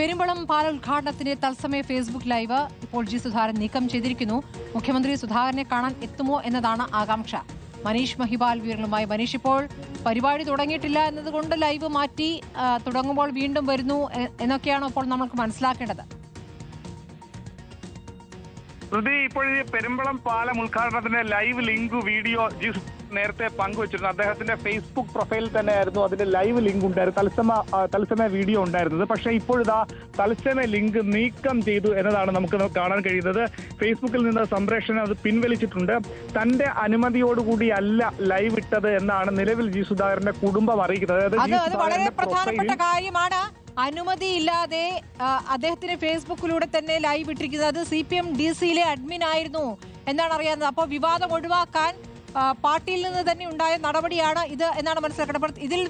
പെരുമ്പളം പാല ഉദ്ഘാടനത്തിന്റെ തത്സമയ Facebook live ഇപ്പോൾ G Sudhakaran നീക്കം ചെയ്തിരിക്കുന്നു. മുഖ്യമന്ത്രി സുധാകരനെ കാണാൻ എത്തുമോ എന്നതാണ് ആകാംക്ഷ. മനീഷ് മഹിപാൽ വിവരങ്ങളുമായി. മനീഷ്, ഇപ്പോൾ പരിപാടി തുടങ്ങിയിട്ടില്ല എന്നതുകൊണ്ട് ലൈവ് മാറ്റി തുടങ്ങുമ്പോൾ വീണ്ടും വരുന്നു എന്നൊക്കെയാണോ ഇപ്പോൾ നമുക്ക് മനസ്സിലാക്കേണ്ടത്? ഇപ്പോൾ പെരുമ്പളം പാലം ഉദ്ഘാടനത്തിന്റെ ലൈവ് ലിങ്ക് വീഡിയോ നേരത്തെ പങ്കുവച്ചിരുന്നു. അദ്ദേഹത്തിന്റെ ഫേസ്ബുക്ക് പ്രൊഫൈലിൽ തന്നെയായിരുന്നു അതിന്റെ ലൈവ് ലിങ്ക് ഉണ്ടായിരുന്നു, തത്സമയ വീഡിയോ ഉണ്ടായിരുന്നത്. പക്ഷേ ഇപ്പോഴിതാ തത്സമയ ലിങ്ക് നീക്കം ചെയ്തു എന്നതാണ് നമുക്ക് കാണാൻ കഴിയുന്നത്. ഫേസ്ബുക്കിൽ നിന്ന് സംപ്രേഷണം അത് പിൻവലിച്ചിട്ടുണ്ട്. തന്റെ അനുമതിയോടുകൂടി അല്ല ലൈവ് ഇട്ടത് എന്നാണ് നിലവിൽ ജി സുധാകരന്റെ കുടുംബം അറിയിക്കുന്നത്. അത് വളരെ പ്രധാനപ്പെട്ട കാര്യമാണ്. അനുമതിയില്ലാതെ അദ്ദേഹത്തിന് ഫേസ്ബുക്കിലൂടെ തന്നെ ലൈവ് ഇട്ടിരിക്കുന്നത് CPM DC-യിലെ അഡ്മിൻ ആയിരുന്നു എന്നാണ് അറിയാവുന്നത്. അപ്പോൾ വിവാദം ഒഴിവാക്കാൻ പാർട്ടിയിൽ നിന്ന് തന്നെ ഉണ്ടായ നടപടിയാണ് ഇത് എന്നാണ് മനസ്സിലാക്കുന്നത്. ഇതിൽ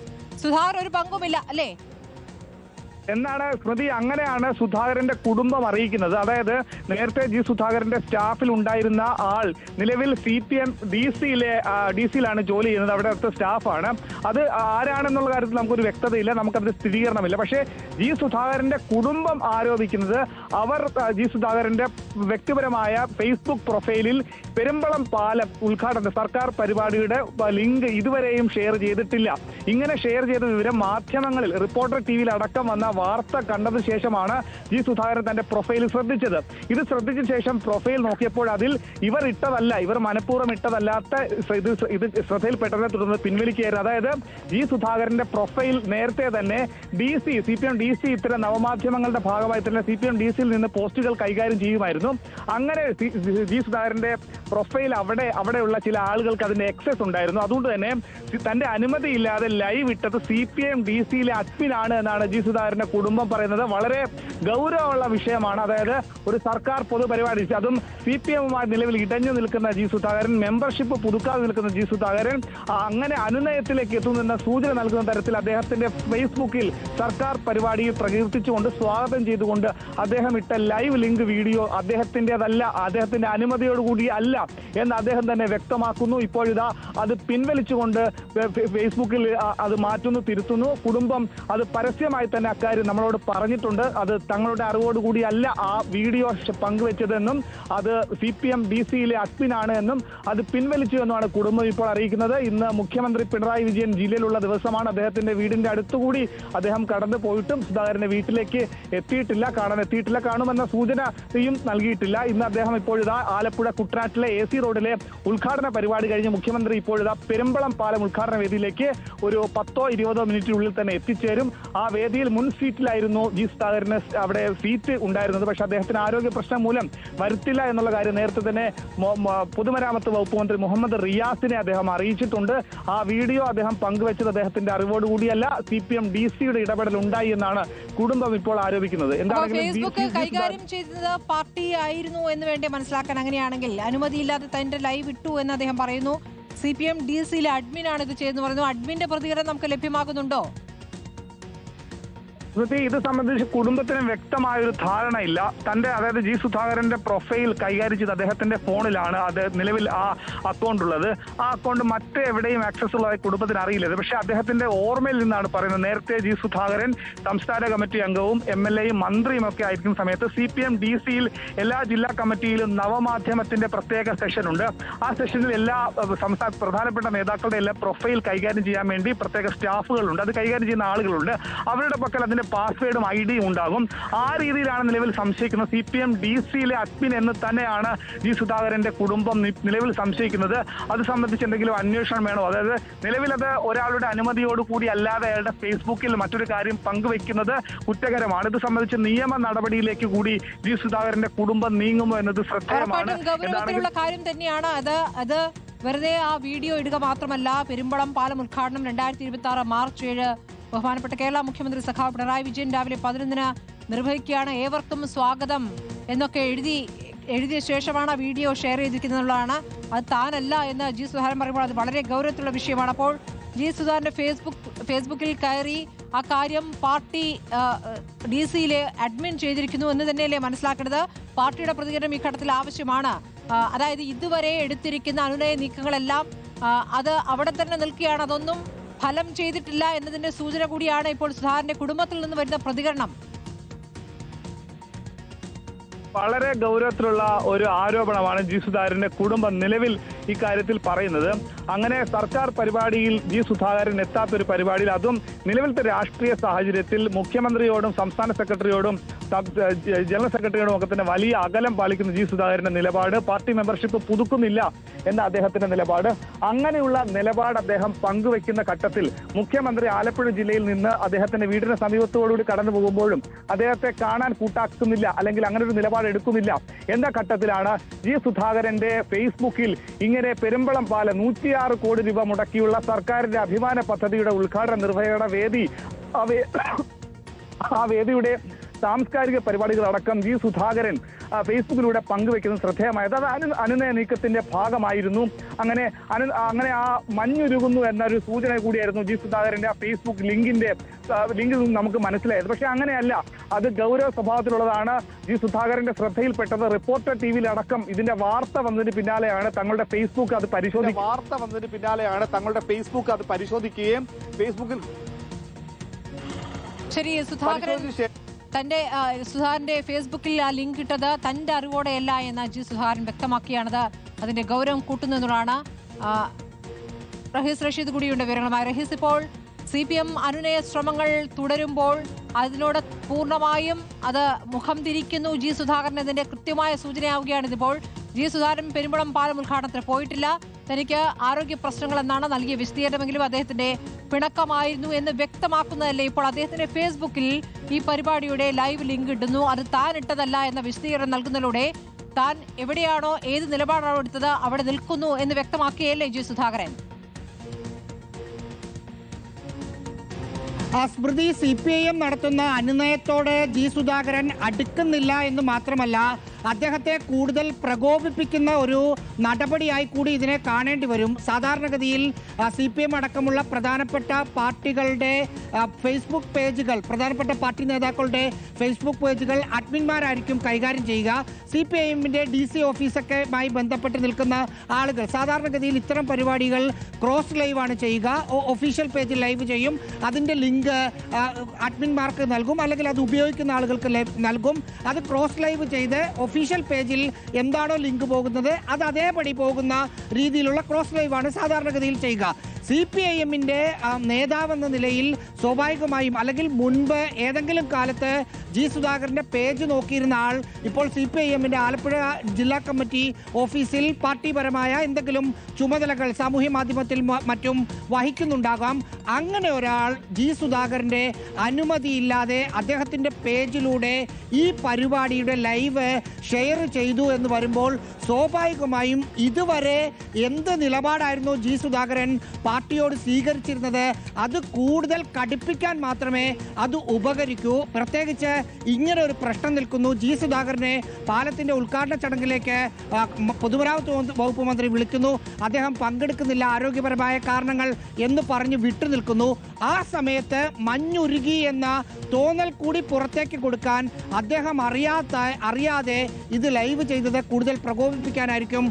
സുധാകരൻ ഒരു പങ്കുമില്ല അല്ലേ എന്നാണ് സ്മൃതി. അങ്ങനെയാണ് സുധാകരന്റെ കുടുംബം അറിയിക്കുന്നത്. അതായത് നേരത്തെ ജി സുധാകരന്റെ സ്റ്റാഫിൽ ഉണ്ടായിരുന്ന ആൾ നിലവിൽ CPM DC-യിലാണ് ജോലി ചെയ്യുന്നത്. അവിടുത്തെ സ്റ്റാഫാണ്. അത് ആരാണെന്നുള്ള കാര്യത്തിൽ നമുക്കൊരു വ്യക്തതയില്ല, നമുക്കതിന് സ്ഥിരീകരണമില്ല. പക്ഷേ ജി സുധാകരന്റെ കുടുംബം ആരോപിക്കുന്നത് അവർ ജി സുധാകരന്റെ വ്യക്തിപരമായ ഫേസ്ബുക്ക് പ്രൊഫൈലിൽ പെരുമ്പളം പാലം ഉദ്ഘാടന സർക്കാർ പരിപാടിയുടെ ലിങ്ക് ഇതുവരെയും ഷെയർ ചെയ്തിട്ടില്ല. ഇങ്ങനെ ഷെയർ ചെയ്ത വിവരം മാധ്യമങ്ങളിൽ റിപ്പോർട്ടർ TV-യിൽ അടക്കം വന്ന വാർത്ത കണ്ടതിന് ശേഷമാണ് ജി സുധാകരൻ തന്റെ പ്രൊഫൈൽ ശ്രദ്ധിച്ചത്. ഇത് ശ്രദ്ധിച്ച ശേഷം പ്രൊഫൈൽ നോക്കിയപ്പോൾ അതിൽ ഇവർ ഇട്ടതല്ല, ഇവർ മനഃപൂർവ്വം ഇട്ടതല്ലാത്ത ഇത് ശ്രദ്ധയിൽപ്പെട്ടതിനെ തുടർന്ന് പിൻവലിക്കുകയായിരുന്നു. അതായത് ജി സുധാകരന്റെ പ്രൊഫൈൽ നേരത്തെ തന്നെ CPM DC ഇത്തരം നവമാധ്യമങ്ങളുടെ ഭാഗമായി തന്നെ CPM DC-യിൽ നിന്ന് പോസ്റ്റുകൾ കൈകാര്യം ചെയ്യുമായിരുന്നു. അങ്ങനെ ജി സുധാകരന്റെ പ്രൊഫൈൽ അവിടെയുള്ള ചില ആളുകൾക്ക് അതിന്റെ എക്സസ് ഉണ്ടായിരുന്നു. അതുകൊണ്ട് തന്നെ തന്റെ അനുമതിയില്ലാതെ ലൈവ് ഇട്ടത് CPM DC-യിലെ അഡ്മിനാണ് എന്നാണ് ജി സുധാകരന്റെ കുടുംബം പറയുന്നത്. വളരെ ഗൗരവമുള്ള വിഷയമാണ്. അതായത് ഒരു സർക്കാർ പൊതുപരിപാടി, അതും CPM-മായി നിലവിൽ ഇടഞ്ഞു നിൽക്കുന്ന ജി സുധാകരൻ, മെമ്പർഷിപ്പ് പുതുക്കാതെ നിൽക്കുന്ന ജി സുധാകരൻ അങ്ങനെ അനുനയത്തിലേക്ക് എത്തുമെന്ന സൂചന നൽകുന്ന തരത്തിൽ അദ്ദേഹത്തിന്റെ ഫേസ്ബുക്കിൽ സർക്കാർ പരിപാടിയിൽ പ്രകീർത്തിച്ചുകൊണ്ട് സ്വാഗതം ചെയ്തുകൊണ്ട് അദ്ദേഹം ഇട്ട ലൈവ് ലിങ്ക് വീഡിയോ അദ്ദേഹത്തിൻ്റെതല്ല, അദ്ദേഹത്തിന്റെ അനുമതിയോടുകൂടി അല്ല എന്ന് അദ്ദേഹം തന്നെ വ്യക്തമാക്കുന്നു. ഇപ്പോഴിതാ അത് പിൻവലിച്ചുകൊണ്ട് ഫേസ്ബുക്കിൽ അത് മാറ്റുന്നു, തിരുത്തുന്നു. കുടുംബം അത് പരസ്യമായി തന്നെ അക്കാര്യം നമ്മളോട് പറഞ്ഞിട്ടുണ്ട്. അത് തങ്ങളുടെ അറിവോടുകൂടി അല്ല ആ വീഡിയോ പങ്കുവെച്ചതെന്നും അത് CPM DC-യിലെ അഡ്മിനാണ് എന്നും അത് പിൻവലിച്ചു എന്നുമാണ് കുടുംബം ഇപ്പോൾ അറിയിക്കുന്നത്. ഇന്ന് മുഖ്യമന്ത്രി പിണറായി വിജയൻ ജില്ലയിലുള്ള ദിവസമാണ്. അദ്ദേഹത്തിന്റെ വീടിന്റെ അടുത്തുകൂടി അദ്ദേഹം കടന്നു പോയിട്ടും സുധാകരന്റെ വീട്ടിലേക്ക് എത്തിയിട്ടില്ല, കാണുമെന്ന സൂചനയും നൽകിയിട്ടില്ല. ഇന്ന് അദ്ദേഹം ഇപ്പോഴിതാ ആലപ്പുഴ കുട്ടനാട്ടിലെ AC റോഡിലെ ഉദ്ഘാടന പരിപാടി കഴിഞ്ഞ് മുഖ്യമന്ത്രി ഇപ്പോഴിതാ പെരുമ്പളം പാലം ഉദ്ഘാടന വേദിയിലേക്ക് ഒരു 10-20 മിനിറ്റിനുള്ളിൽ തന്നെ എത്തിച്ചേരും. ആ വേദിയിൽ മുൻ സീറ്റിലായിരുന്നു ജി സുധാകരന് അവിടെ സീറ്റ് ഉണ്ടായിരുന്നത്. പക്ഷെ അദ്ദേഹത്തിന് ആരോഗ്യ പ്രശ്നം മൂലം വരുത്തില്ല എന്നുള്ള കാര്യം നേരത്തെ തന്നെ പൊതുമരാമത്ത് വകുപ്പ് മന്ത്രി മുഹമ്മദ് റിയാസിനെ അദ്ദേഹം അറിയിച്ചിട്ടുണ്ട്. ആ വീഡിയോ അദ്ദേഹം പങ്കുവെച്ചത് അദ്ദേഹത്തിന്റെ അറിവോടുകൂടിയല്ല, CPM DC-യുടെ ഇടപെടൽ ഉണ്ടായി എന്നാണ് കുടുംബം ഇപ്പോൾ ആരോപിക്കുന്നത്. ഫേസ്ബുക്ക് കൈകാര്യം ചെയ്തത് പാർട്ടി ആയിരുന്നു എന്ന് വേണ്ടി മനസ്സിലാക്കാൻ. അങ്ങനെയാണെങ്കിൽ അനുമതിയില്ലാതെ തന്റെ ലൈവ് ഇട്ടു എന്ന് അദ്ദേഹം പറയുന്നു. CPM DC-യിലെ അഡ്മിനാണ് ഇത് ചെയ്തെന്ന് പറയുന്നു. അഡ്മിന്റെ പ്രതികരണം നമുക്ക് ലഭ്യമാകുന്നുണ്ടോ? ഇത് സംബന്ധിച്ച് കുടുംബത്തിന് വ്യക്തമായൊരു ധാരണയില്ല. അതായത് ജി സുധാകരന്റെ പ്രൊഫൈൽ കൈകാര്യം ചെയ്ത് അദ്ദേഹത്തിന്റെ ഫോണിലാണ് അത് നിലവിൽ ആ അക്കൗണ്ട് ഉള്ളത്. ആ അക്കൗണ്ട് മറ്റെവിടെയും ആക്സസ് ഉള്ളതായി കുടുംബത്തിന് അറിയില്ല. പക്ഷെ അദ്ദേഹത്തിന്റെ ഓർമ്മയിൽ നിന്നാണ് പറയുന്നത്. നേരത്തെ ജി സുധാകരൻ സംസ്ഥാന കമ്മിറ്റി അംഗവും MLA-യും മന്ത്രിയും ഒക്കെ ആയിരിക്കുന്ന സമയത്ത് CPM DC-യിൽ എല്ലാ ജില്ലാ കമ്മിറ്റിയിലും നവമാധ്യമത്തിന്റെ പ്രത്യേക സെഷൻ ഉണ്ട്. ആ സെഷനിൽ എല്ലാ പ്രധാനപ്പെട്ട നേതാക്കളുടെ എല്ലാ പ്രൊഫൈൽ കൈകാര്യം ചെയ്യാൻ വേണ്ടി പ്രത്യേക സ്റ്റാഫുകളുണ്ട്, അത് കൈകാര്യം ചെയ്യുന്ന ആളുകളുണ്ട്. അവരുടെ പക്കൽ അതിന്റെ പാസ്വേഡും ID-യും ഉണ്ടാകും. ആ രീതിയിലാണ് നിലവിൽ സംശയിക്കുന്നത്. CPM DC-യിലെ അഡ്മിൻ എന്ന് തന്നെയാണ് ജി സുധാകരന്റെ കുടുംബം നിലവിൽ സംശയിക്കുന്നത്. അത് സംബന്ധിച്ച് എന്തെങ്കിലും അന്വേഷണം വേണോ? അതായത് നിലവിൽ അത് ഒരാളുടെ അനുമതിയോടുകൂടി അല്ലാതെ അയാളുടെ ഫേസ്ബുക്കിൽ മറ്റൊരു കാര്യം പങ്കുവെക്കുന്നത് കുറ്റകരമാണ്. ഇത് സംബന്ധിച്ച് നിയമ നടപടിയിലേക്ക് കൂടി ജി സുധാകരന്റെ കുടുംബം നീങ്ങുമോ എന്നത് ശ്രദ്ധേയമാണ്. ഗൗരവത്തിലുള്ള കാര്യം തന്നെയാണ് അത്. വെറുതെ ആ വീഡിയോ ഇടുക മാത്രമല്ല, പെരുമ്പളം പാലം ഉദ്ഘാടനം 2026 മാർച്ച് 7 ബഹുമാനപ്പെട്ട കേരള മുഖ്യമന്ത്രി സഖാവ് പിണറായി വിജയൻ രാവിലെ 11-ന് നിർവഹിക്കുകയാണ്. ഏവർക്കും സ്വാഗതം എന്നൊക്കെ എഴുതിയ ശേഷമാണ് വീഡിയോ ഷെയർ ചെയ്തിരിക്കുന്നതാണ്. അത് താനല്ല എന്ന് ജി സുധാകരൻ പറയുമ്പോൾ അത് വളരെ ഗൗരവത്തിലുള്ള വിഷയമാണ്. അപ്പോൾ ജി സുധാകരന്റെ ഫേസ്ബുക്കിൽ കയറി ആ കാര്യം പാർട്ടി DC-യിലെ അഡ്മിൻ ചെയ്തിരിക്കുന്നു എന്ന് തന്നെയല്ലേ മനസ്സിലാക്കേണ്ടത്? പാർട്ടിയുടെ പ്രതികരണം ഈ ഘട്ടത്തിൽ ആവശ്യമാണ്. അതായത് ഇതുവരെ എടുത്തിരിക്കുന്ന അനുനയ നീക്കങ്ങളെല്ലാം അത് അവിടെ തന്നെ നിൽക്കുകയാണ്. അതൊന്നും ഫലം ചെയ്തിട്ടില്ല എന്നതിന്റെ സൂചന കൂടിയാണ് ഇപ്പോൾ സുധാകരന്റെ കുടുംബത്തിൽ നിന്ന് വരുന്ന പ്രതികരണം. വളരെ ഗൗരവത്തിലുള്ള ഒരു ആരോപണമാണ് ജി സുധാകരന്റെ കുടുംബം നിലവിൽ ഇക്കാര്യത്തിൽ പറയുന്നത്. അങ്ങനെ സർക്കാർ പരിപാടിയിൽ ജി സുധാകരൻ എത്താത്തൊരു പരിപാടിയിൽ, അതും നിലവിലത്തെ രാഷ്ട്രീയ സാഹചര്യത്തിൽ മുഖ്യമന്ത്രിയോടും സംസ്ഥാന സെക്രട്ടറിയോടും ജനറൽ സെക്രട്ടറിയോടും ഒക്കെ തന്നെ വലിയ അകലം പാലിക്കുന്ന ജി സുധാകരന്റെ നിലപാട്, പാർട്ടി മെമ്പർഷിപ്പ് പുതുക്കുന്നില്ല എന്ന അദ്ദേഹത്തിന്റെ നിലപാട്, അങ്ങനെയുള്ള നിലപാട് അദ്ദേഹം പങ്കുവെക്കുന്ന ഘട്ടത്തിൽ മുഖ്യമന്ത്രി ആലപ്പുഴ ജില്ലയിൽ നിന്ന് അദ്ദേഹത്തിന്റെ വീടിന് സമീപത്തോടുകൂടി കടന്നു പോകുമ്പോഴും അദ്ദേഹത്തെ കാണാൻ കൂട്ടാക്കുന്നില്ല, അല്ലെങ്കിൽ അങ്ങനെ ഒരു നിലപാട് എടുക്കുന്നില്ല എന്ന ഘട്ടത്തിലാണ് ജി സുധാകരന്റെ ഫേസ്ബുക്കിൽ ഇങ്ങനെ പെരുമ്പളം പാലം 106 കോടി രൂപ മുടക്കിയുള്ള സർക്കാരിന്റെ അഭിമാന പദ്ധതിയുടെ ഉദ്ഘാടന നിർവഹണ വേദി, ആ വേദിയുടെ സാംസ്കാരിക പരിപാടികളടക്കം ജി സുധാകരൻ ഫേസ്ബുക്കിലൂടെ പങ്കുവെക്കുന്നത് ശ്രദ്ധേയമായത്. അത് അനുനയ നീക്കത്തിന്റെ ഭാഗമായിരുന്നു. അങ്ങനെ ആ മഞ്ഞുരുകുന്നു എന്നൊരു സൂചന കൂടിയായിരുന്നു ജി സുധാകരന്റെ ആ ഫേസ്ബുക്ക് ലിങ്കിൽ നിന്ന് നമുക്ക് മനസ്സിലായത്. പക്ഷെ അങ്ങനെയല്ല, അത് ഗൗരവ സ്വഭാവത്തിലുള്ളതാണ്. ജി സുധാകരന്റെ ശ്രദ്ധയിൽപ്പെട്ടത് റിപ്പോർട്ടർ ടിവിയിലടക്കം ഇതിന്റെ വാർത്ത വന്നതിന് പിന്നാലെയാണ് തങ്ങളുടെ ഫേസ്ബുക്ക് അത് പരിശോധിക്കുകയും ഫേസ്ബുക്കിൽ ശരി സുധാകരന്റെ ഫേസ്ബുക്കിൽ ആ ലിങ്ക് ഇട്ടത് തന്റെ അറിവോടെയല്ല എന്ന് ജി സുധാകരൻ വ്യക്തമാക്കിയാണത് അതിന്റെ ഗൗരവം കൂട്ടുന്നതാണ്. റഹീസ് റഷീദ് കൂടിയുണ്ട് വിവരങ്ങളുമായി. റഹീസ്, ഇപ്പോൾ CPM അനുനയ ശ്രമങ്ങൾ തുടരുമ്പോൾ അതിനോട് പൂർണ്ണമായും അത് മുഖം തിരിക്കുന്നു ജി സുധാകരൻ എന്നതിന്റെ കൃത്യമായ സൂചനയാവുകയാണ് ഇതിപ്പോൾ. ജി സുധാകരൻ പെരുമ്പളം പാലം ഉദ്ഘാടനത്തിന് പോയിട്ടില്ല, തനിക്ക് ആരോഗ്യ പ്രശ്നങ്ങൾ എന്നാണ് നൽകിയ വിശദീകരണമെങ്കിലും അദ്ദേഹത്തിന്റെ പിണക്കമായിരുന്നു എന്ന് വ്യക്തമാക്കുന്നതല്ലേ ഇപ്പോൾ അദ്ദേഹത്തിന്റെ ഫേസ്ബുക്കിൽ ഈ പരിപാടിയുടെ ലൈവ് ലിങ്ക് ഇടുന്നു. അത് താൻ ഇട്ടതല്ല എന്ന വിശദീകരണം നൽകുന്നതിലൂടെ താൻ എവിടെയാണോ ഏത് നിലപാടാണോ എടുത്തത് അവിടെ നിൽക്കുന്നു എന്ന് വ്യക്തമാക്കിയല്ലേ ജി സുധാകരൻ? സ്മൃതി, CPIM നടത്തുന്ന അനുനയത്തോട് ജി സുധാകരൻ അടുക്കുന്നില്ല എന്ന് മാത്രമല്ല, അദ്ദേഹത്തെ കൂടുതൽ പ്രകോപിപ്പിക്കുന്ന ഒരു നടപടിയായി കൂടി ഇതിനെ കാണേണ്ടി വരും. സാധാരണഗതിയിൽ CPM അടക്കമുള്ള പ്രധാനപ്പെട്ട പാർട്ടികളുടെ ഫേസ്ബുക്ക് പേജുകൾ, പ്രധാനപ്പെട്ട പാർട്ടി നേതാക്കളുടെ ഫേസ്ബുക്ക് പേജുകൾ അഡ്മിന്മാരായിരിക്കും കൈകാര്യം ചെയ്യുക. CPIMന്റെ DC ഓഫീസൊക്കെയുമായി ബന്ധപ്പെട്ട് നിൽക്കുന്ന ആളുകൾ സാധാരണഗതിയിൽ ഇത്തരം പരിപാടികൾ ക്രോസ് ലൈവ് ആണ് ചെയ്യുക. ഒഫീഷ്യൽ പേജിൽ ലൈവ് ചെയ്യും, അതിൻ്റെ ലിങ്ക് അഡ്മിന്മാർക്ക് നൽകും, അല്ലെങ്കിൽ അത് ഉപയോഗിക്കുന്ന ആളുകൾക്ക് നൽകും. അത് ക്രോസ് ലൈവ് ചെയ്ത് ഒഫീഷ്യൽ പേജിൽ എന്താണോ ലിങ്ക് പോകുന്നത് അത് അതേപടി പോകുന്ന രീതിയിലുള്ള ക്രോസ് ലൈവാണ് സാധാരണഗതിയിൽ ചെയ്യുക. CPIMന്റെ നേതാവെന്ന നിലയിൽ സ്വാഭാവികമായും, അല്ലെങ്കിൽ മുൻപ് ഏതെങ്കിലും കാലത്ത് ജി സുധാകരന്റെ പേജ് നോക്കിയിരുന്ന ആൾ ഇപ്പോൾ CPIMന്റെ ആലപ്പുഴ ജില്ലാ കമ്മിറ്റി ഓഫീസിൽ പാർട്ടിപരമായ എന്തെങ്കിലും ചുമതലകൾ സാമൂഹ്യ മാധ്യമത്തിൽ മറ്റും വഹിക്കുന്നുണ്ടാകാം. അങ്ങനെ ഒരാൾ ജി സുധാകരന്റെ അനുമതിയില്ലാതെ അദ്ദേഹത്തിന്റെ പേജിലൂടെ ഈ പരിപാടിയുടെ ലൈവ് ഷെയർ ചെയ്തു എന്ന് വരുമ്പോൾ സ്വാഭാവികമായും ഇതുവരെ എന്ത് നിലപാടായിരുന്നു ജി സുധാകരൻ പാർട്ടിയോട് സ്വീകരിച്ചിരുന്നത് അത് കൂടുതൽ കടുപ്പിക്കാൻ മാത്രമേ അത് ഉപകരിക്കൂ. പ്രത്യേകിച്ച് ഇങ്ങനെ ഒരു പ്രശ്നം നിൽക്കുന്നു. ജി സുധാകരനെ പാലത്തിന്റെ ഉദ്ഘാടന ചടങ്ങിലേക്ക് പൊതുമരാമത്ത് വകുപ്പ് മന്ത്രി വിളിക്കുന്നു, അദ്ദേഹം പങ്കെടുക്കുന്നില്ല, ആരോഗ്യപരമായ കാരണങ്ങൾ എന്ന് പറഞ്ഞ് വിട്ടുനിൽക്കുന്നു. ആ സമയത്ത് മഞ്ഞുരുകി എന്ന തോന്നൽ കൂടി പുറത്തേക്ക് കൊടുക്കാൻ അദ്ദേഹം അറിയാതെ ഇത് ലൈവ് ചെയ്തത് കൂടുതൽ പ്രകോപിപ്പിക്കാനായിരിക്കും,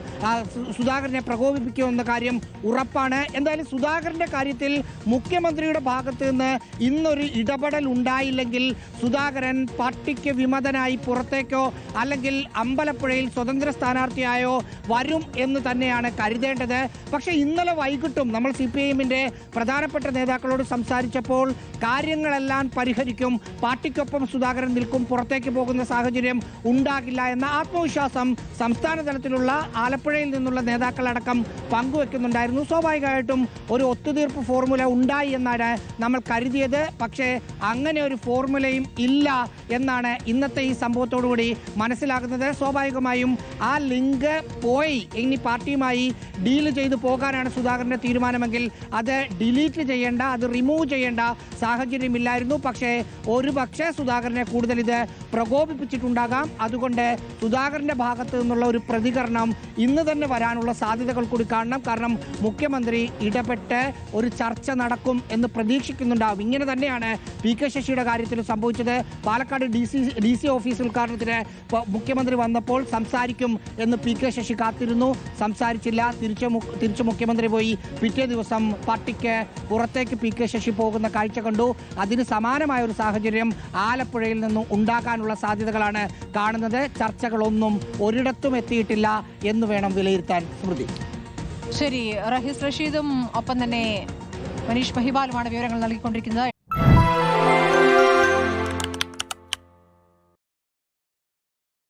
സുധാകരനെ പ്രകോപിപ്പിക്കുമെന്ന കാര്യം ഉറപ്പാണ്. എന്തായാലും സുധാകരന്റെ കാര്യത്തിൽ മുഖ്യമന്ത്രിയുടെ ഭാഗത്ത് നിന്ന് ഇന്നൊരു ഇടപെടൽ ഉണ്ടായില്ലെങ്കിൽ സുധാകരൻ പാർട്ടിക്ക് വിമതനായി പുറത്തേക്കോ അല്ലെങ്കിൽ അമ്പലപ്പുഴയിൽ സ്വതന്ത്ര സ്ഥാനാർത്ഥിയായോ വരും എന്ന് തന്നെയാണ് കരുതേണ്ടത്. പക്ഷെ ഇന്നലെ വൈകിട്ടും നമ്മൾ CPIMന്റെ പ്രധാനപ്പെട്ട നേതാക്കളോട് സംസാരിച്ചപ്പോൾ കാര്യങ്ങളെല്ലാം പരിഹരിക്കും, പാർട്ടിക്കൊപ്പം സുധാകരൻ നിൽക്കും, പുറത്തേക്ക് പോകുന്ന സാഹചര്യം ഉണ്ടാകില്ല എന്ന ആത്മവിശ്വാസം സംസ്ഥാന തലത്തിലുള്ള ആലപ്പുഴയിൽ നിന്നുള്ള നേതാക്കളടക്കം പങ്കുവെക്കുന്നുണ്ടായിരുന്നു. സ്വാഭാവികമായിട്ടും ഒരു ഒത്തുതീർപ്പ് ഫോർമുല ഉണ്ടായി എന്നാണ് നമ്മൾ കരുതിയത്. പക്ഷേ അങ്ങനെ ഒരു ഫോർമുലയും ഇല്ല എന്നാണ് ഇന്നത്തെ ഈ സംഭവത്തോടുകൂടി മനസ്സിലാകുന്നത്. സ്വാഭാവികമായും ആ ലിങ്ക് പോയി ഇനി പാർട്ടിയുമായി ഡീൽ ചെയ്തു പോകാനാണ് സുധാകരന്റെ തീരുമാനമെങ്കിൽ അത് ഡിലീറ്റ് ചെയ്യേണ്ട, അത് റിമൂവ് ചെയ്യേണ്ട സാഹചര്യമില്ലായിരുന്നു. പക്ഷേ ഒരുപക്ഷെ സുധാകരനെ കൂടുതൽ ഇത് പ്രകോപിപ്പിച്ചിട്ടുണ്ടാകാം. അതുകൊണ്ട് സുധാകരന്റെ ഭാഗത്ത് നിന്നുള്ള ഒരു പ്രതികരണം ഇന്ന് തന്നെ വരാനുള്ള സാധ്യതകൾ കൂടി കാണണം. കാരണം മുഖ്യമന്ത്രി ഇടപെട്ട് ബന്ധപ്പെട്ട് ഒരു ചർച്ച നടക്കും എന്ന് പ്രതീക്ഷിക്കുന്നുണ്ടാവും. ഇങ്ങനെ തന്നെയാണ് പി കെ ശശിയുടെ കാര്യത്തിൽ സംഭവിച്ചത്. പാലക്കാട് ഡി സി ഓഫീസ് ഉദ്ഘാടനത്തിന് മുഖ്യമന്ത്രി വന്നപ്പോൾ സംസാരിക്കും എന്ന് പി കെ ശശി കാത്തിരുന്നു, സംസാരിച്ചില്ല. തിരിച്ചു മുഖ്യമന്ത്രി പോയി. പിറ്റേ ദിവസം പാർട്ടിക്ക് പുറത്തേക്ക് പി കെ ശശി പോകുന്ന കാഴ്ച കണ്ടു. അതിന് സമാനമായ ഒരു സാഹചര്യം ആലപ്പുഴയിൽ നിന്നും ഉണ്ടാകാനുള്ള സാധ്യതകളാണ് കാണുന്നത്. ചർച്ചകളൊന്നും ഒരിടത്തും എത്തിയിട്ടില്ല എന്ന് വേണം വിലയിരുത്താൻ. സ്മൃതി. ശരി, റഹീസ് റഷീദും ഒപ്പം തന്നെ മനീഷ് മഹിബാലുമാണ് വിവരങ്ങൾ നൽകിക്കൊണ്ടിരിക്കുന്നത്.